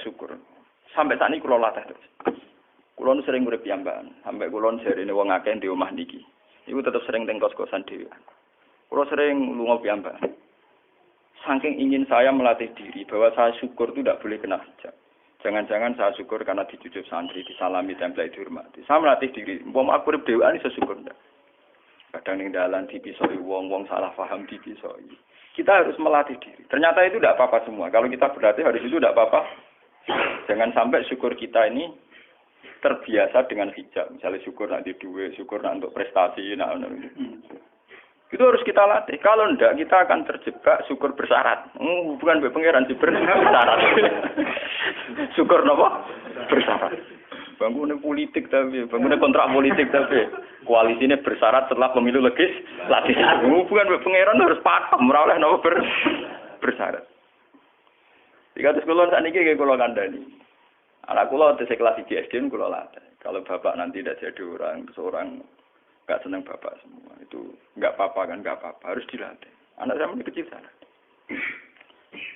syukur. Sampai saat ini kula latih terus. Kula nu sering urip piyambakan, sampai kula jarene wong akeh di omah niki. Iku tetep sering teng kos-kosan dhewe. Kula sering lunga piyambakan. Saking ingin saya melatih diri bahwa saya syukur itu tidak boleh kena hijab. Jangan-jangan saya syukur karena dicucuk santri, disalami, tempel, dihormati. Saya melatih diri. Umpama aku urip dhewean iso syukur ndak. Kadang ning dalan dipisoi wong-wong salah paham dipisoi. Kita harus melatih diri. Ternyata itu tidak apa-apa semua. Kalau kita berlatih hari itu tidak apa-apa. Jangan sampai syukur kita ini terbiasa dengan hijab. Misalnya syukur nanti duit, syukur nanti untuk prestasi. Itu harus kita latih. Kalau enggak, kita akan terjebak syukur bersyarat. Bukan pengeran sih bersyarat. Syukur apa? Bersyarat. Bangunnya politik tapi, bangunnya kontrak politik tapi, koalisinya bersyarat setelah pemilu legislatif. Bukan pengeran harus pakem, oleh apa bersyarat. Jika terus kulon saat ini kayak kulon kandani. Anak kulon di kelas SD kulon latih. Kalau bapak nanti tidak jadi seorang nggak senang bapak semua itu nggak apa-apa kan, nggak apa-apa, harus dilatih. Anak saya masih kecil sana.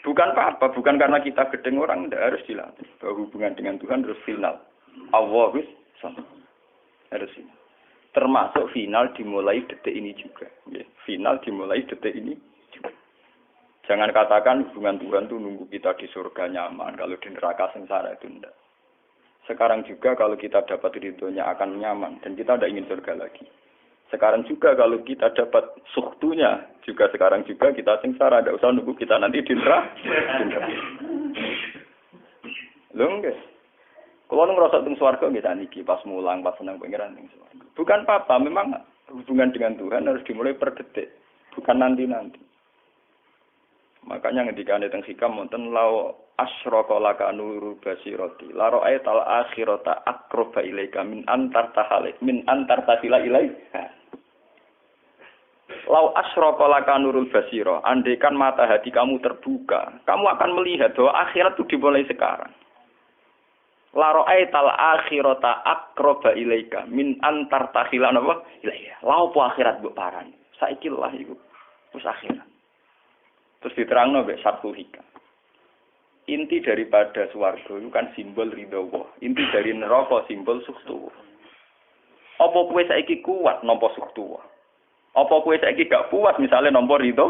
Bukan apa-apa, bukan karena kita gedeng orang, tidak harus dilatih. Bahwa hubungan dengan Tuhan harus final. Allah harus final. Termasuk final dimulai detik ini juga. Final dimulai detik ini juga. Jangan katakan hubungan Tuhan itu nunggu kita di surga nyaman, kalau di neraka sengsara itu tidak. Sekarang juga kalau kita dapat ridhonya akan nyaman dan kita tidak ingin surga lagi. Sekarang juga kalau kita dapat suhtunya, juga sekarang juga kita sengsara, tidak usah nunggu kita nanti di neraka. Lho nggih. Kalau ngerasa teng swarga nggih saniki pas mulang, pas senang pangeran teng swarga. Bukan apa, memang hubungan dengan Tuhan harus dimulai per detik, bukan nanti-nanti. Makanya ngendikane teng hikam wonten lau asyraka laka nuru basirati la ra'aital akhirata aqraba ilaika min antar tahila ilaika. Lau asyraka laka nurul basira, andaikan mata hati kamu terbuka, kamu akan melihat bahwa akhirat itu dimulai sekarang. La ra'aital akhirata aqraba ilaika min antar tahila ilaika. Lau po akhirat mbok parani. Saiki lah iku wis akhirat. Terus diterangno mek Sabtu Hikam. Inti daripada swarga itu kan simbol ridha Allah. Inti dari neraka simbol suktu. Apa kowe saiki kuat nampa suktu? Apa kowe saiki gak puas misalnya nampa ridha?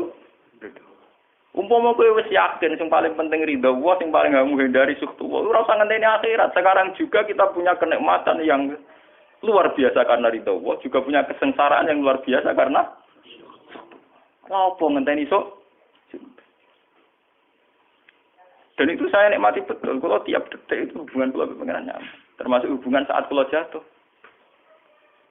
Umpama kowe wis yakin sing paling penting ridha Allah, sing paling kamu hindari suktu. Ora usah ngenteni akhirat. Sekarang juga kita punya kenikmatan yang luar biasa karena ridha Allah, juga punya kesengsaraan yang luar biasa karena apa ngenteni sok? Dan itu saya nikmati betul. Kalau tiap detik itu hubungan kula dengan nyaman. Termasuk hubungan saat kula jatuh.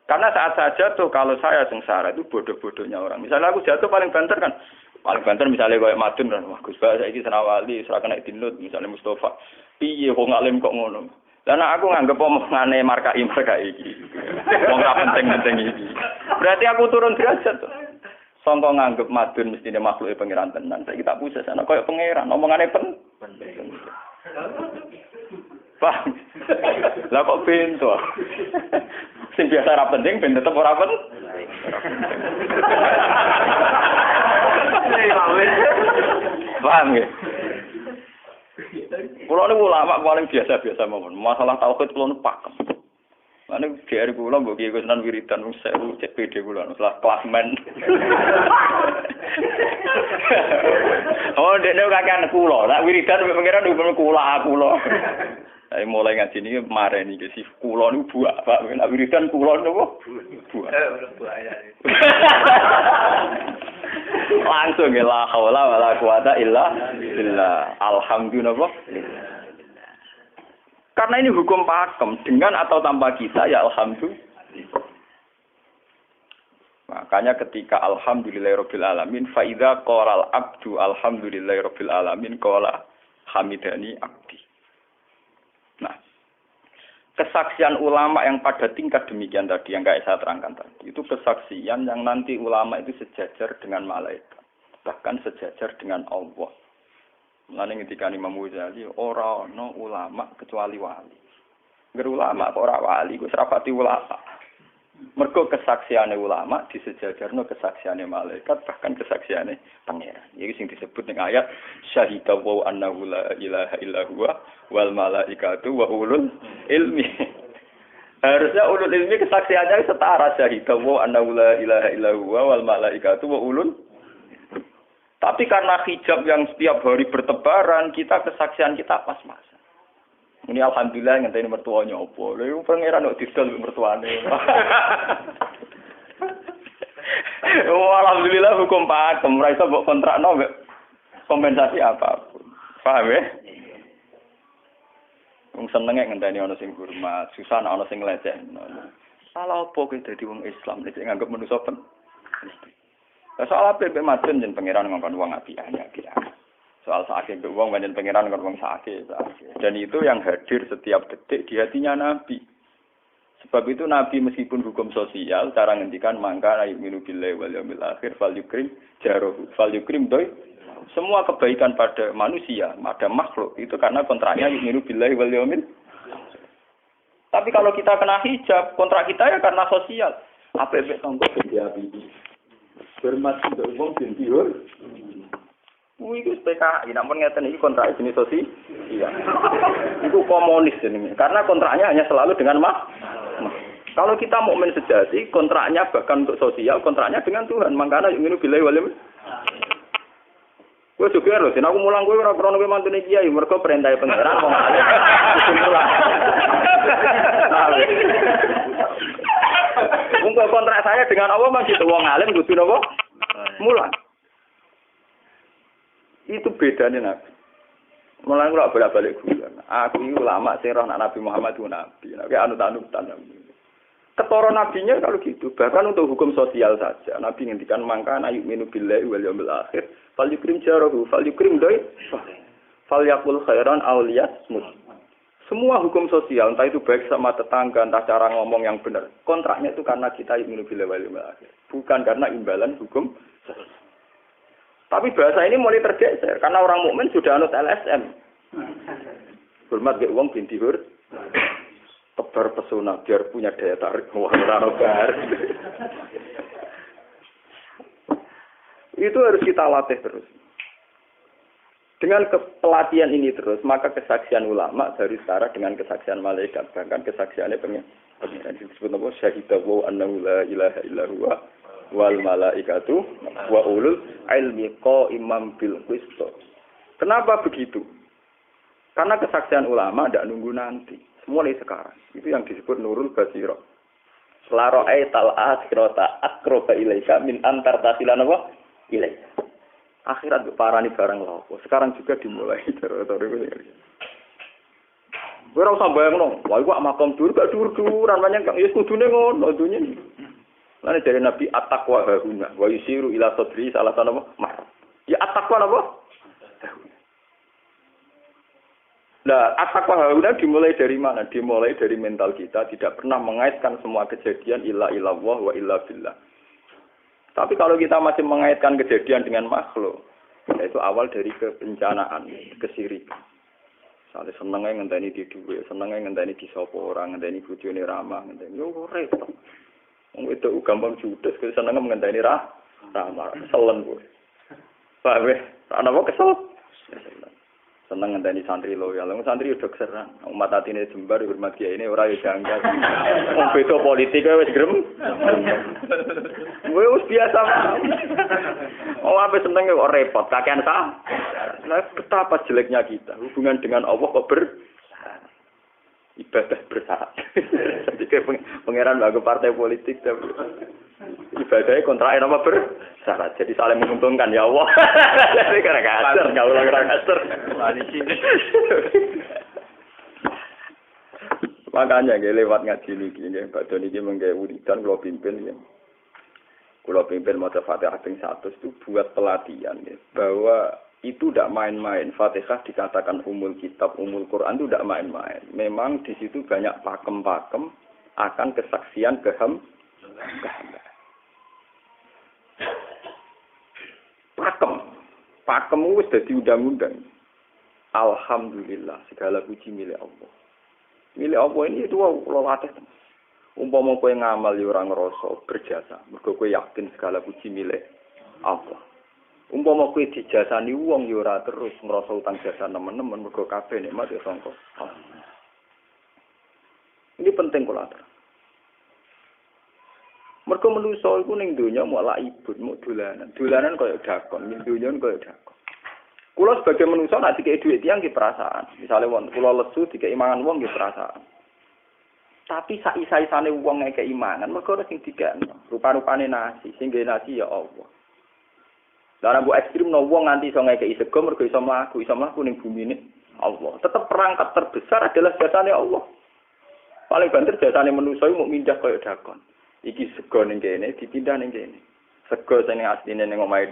Karena saat saya jatuh, kalau saya sengsara itu bodoh-bodohnya orang. Misalnya aku jatuh paling banter kan. Paling banter misalnya kayak Madun kan. Wah Gus Ba saiki senawali, ora kena dinut misalnya Mustafa. Piye kok ngalim kok ngono. Lah aku nganggep omongane markai iki. Wong ora penting-penting iki. Berarti aku turun derajat tuh. Sangka nganggep Madun mestine makhluke pangeran tenan. Saiki tak puses ana koyo pangeran, omongane penting. Pak. Lah kok pintu. Sing biasa ora penting ben tetep ora penting. Paham nggih? Kulo niku ulama paling biasa-biasa mawon. Masalah tauhid kulo niku pakem. Ane GR kula mbok kiye Gusnan wiridan wis 1000 cek PD kula setelah klasmen. Oh, dekne kakean kula. Nek wiridan pengiran hukum kula. Saya mulai ngaji niki mareni iki si kula niku buak, Pak. Nek wiridan kula niku buak. Langsung la haula wala quwata illa billah. Alhamdulillah. Karena ini hukum pakem, dengan atau tanpa kita ya alhamdulillah. Makanya ketika alhamdulillahirabbil alamin fa idza qala al-abdu alhamdulillahirabbil alamin qala hamidani abdi. Nah, kesaksian ulama yang pada tingkat demikian tadi yang kayak saya terangkan tadi, itu kesaksian yang nanti ulama itu sejajar dengan malaikat, bahkan sejajar dengan Allah. Mulane ketika Imam Ghazali ora ana ulama kecuali wali. Ngger ulama kok ora wali, kok serapati ulama. Mergo kesaksiane ulama disejajarno kesaksiane malaikat bahkan kesaksiane pangeran. Iki sing disebut ning ayat syahida wa annahu la ilaha illa huwa wal malaikatu wa ulul ilmi. Harusnya ulul ilmi kesaksiannya setara syahida wa annahu la ilaha illa huwa wal malaikatu wa ulul. Tapi karena hijab yang setiap hari bertebaran, kita kesaksian kita pas-pasan. Ini alhamdulillah ngenteni mertuanya opo. Lha iku pangeran kok didol mertuane. Oh, alhamdulillah hukum pakem ra iso mbok kontrakno mbek kompensasi apapun. Paham ya? Wong senenge ngenteni ana sing hormat, susah ana sing nglecehno. Salah opo kowe dadi wong Islam nek nganggep manusa pen. Soal apa mbek madun jen pangeran ngongkon wong apik-apik. Soal sakit wong banyak pangeran kan wong sakit. Dan itu yang hadir setiap detik di hatinya Nabi. Sebab itu Nabi meskipun hukum sosial cara ngendikan mangka ayyuminu billahi wal yaumil akhir fal yukrim jarohu fal yukrim doi. Semua kebaikan pada manusia, pada makhluk itu karena kontraknya ayyuminu billahi wal yaumil. Tapi kalau kita kena hijab, kontrak kita ya karena sosial. Apa efek tonggo dia ini? Bermasuk untuk wong sendiri. Itu PKI, namun ngeten ini kontrak jenis sosial. Iya. Itu komunis ini. Karena kontraknya hanya selalu dengan Kalau kita mukmin sejati, kontraknya bahkan untuk sosial, kontraknya dengan Tuhan. Makanya ingin billahi wal yaumil. Kowe juga lho, aku mulang kowe ora krono kowe mantune kiai, mergo perintah pangeran wong alim. Untuk kontrak saya dengan Allah masih wong alim kudu napa? Mulang. Itu bedanya Nabi. Mulai kula bolak-balik guyon. Aku iki ulama sing roh Nabi Muhammad itu nabi. Nek anut-anutan. Ketara nabinya kalau gitu. Bahkan untuk hukum sosial saja. Nabi ngendikan mangka ayyuminu billahi wal yaumil akhir fal yukrim jarahu fal yukrim doi fal yaqul khairan aw liyasmut. Semua hukum sosial entah itu baik sama tetangga, entah cara ngomong yang benar. Kontraknya itu karena kita ayyuminu billahi wal yaumil akhir. Bukan karena imbalan hukum sosial. Tapi bahasa ini mulai tergeser karena orang mukmin sudah anut LSM. Hormat ke wong binti hur. Tebar pesona biar punya daya tarik wah bar. Itu harus kita latih terus. Dengan pelatihan ini terus, maka kesaksian ulama dari setara dengan kesaksian malaikat, bahkan kesaksiannya pengiran disebut apa? Syahidahu annahu la ilaha illa huwa wal malaikatu wa ulul ilmi qaiman bil qist. Kenapa begitu? Karena kesaksian ulama tidak nunggu nanti, mulai sekarang. Itu yang disebut nurul basirah. Selaro aital akhirata akroba ilaika min antar tasilan apa? Ilaika. Akhirat parani barang lapo. Sekarang juga dimulai terus. Ora usah bayangno, wah iku makom dur gak dur-duran banyak kang yes kudune ngono dunya. Lan dari Nabi at-taqwa hahuna wa yusiru ila sadri salah satu apa? Ya at-taqwa apa? Nah, at-taqwa hahuna dimulai dari mana? Dimulai dari mental kita tidak pernah mengaitkan semua kejadian illa illallah wa illa billah. Tapi kalau kita masih mengaitkan kejadian dengan makhluk, yaitu awal dari kebencanaan, kesirikan. Soalnya senengnya ngenteni di duwe, senengnya ngenteni di sopo orang, ngenteni bojone ramah, ngenteni yo repot. Wong itu gampang judes, senengnya ngenteni ramah, keselen kowe. Paham ya? Ana apa kesel? Seneng ngenteni santri loyal. Wong santri udah keseran. Umat atine jembar hormat kiai ini ora yo janggal. Wong beda politik wis grem. Wis biasa. Oh, apa seneng kok repot, kakean sah. Nah, betapa jeleknya kita. Hubungan dengan Allah kok ibadah bersyarat. Jadi pangeran bagi partai politik ibadahnya kontraknya apa bersyarat. Jadi saling menguntungkan ya Allah. Jadi karena kasar, nggak ulang kasar. Makanya lewat ngaji ini, Pak Doni ini menggawe wiridan kalau pimpin ya. Kalau pimpin maca Fatihah ping 100 itu buat pelatihan ya, bahwa itu tidak main-main. Fatihah dikatakan umul kitab, umul Quran itu tidak main-main. Memang di situ banyak pakem-pakem akan kesaksian kehambaan. Pakem itu sudah diundang-undang. Alhamdulillah segala puji milik Allah. Milik Allah ini itu Allah latih. Umpama kowe ngamal ya ora ngrasa berjasa, mergo kowe yakin segala puji milik Allah. Umpama kowe dijasani wong ya ora terus ngrasa utang jasa nemen-nemen mergo kabeh nikmat ya sangka Allah. Ini penting kula atur. Mergo manusa iku ning donya mau laibun, mau dolanan. Dolanan kaya dakon, ning donya kaya dakon. Kula sebagai manusa nek dikek dhuwit tiyang nggih perasaan. Misale wong kula lesu dikek mangan wong nggih perasaan. Tapi saisa-isane wong ngekek imangan, mergo sing dikekno. Rupa-rupane nasi, sing nggae nasi ya Allah. Lah nek mbok ekstrem no wong nganti iso ngekeki sego mergo iso mlaku ning bumine Allah. Tetep perangkat terbesar adalah jasane Allah. Paling banter jasane manusa iku mung mindah kaya dakon. Iki sego ning kene dipindah ning kene. Sego sing asline ning omahe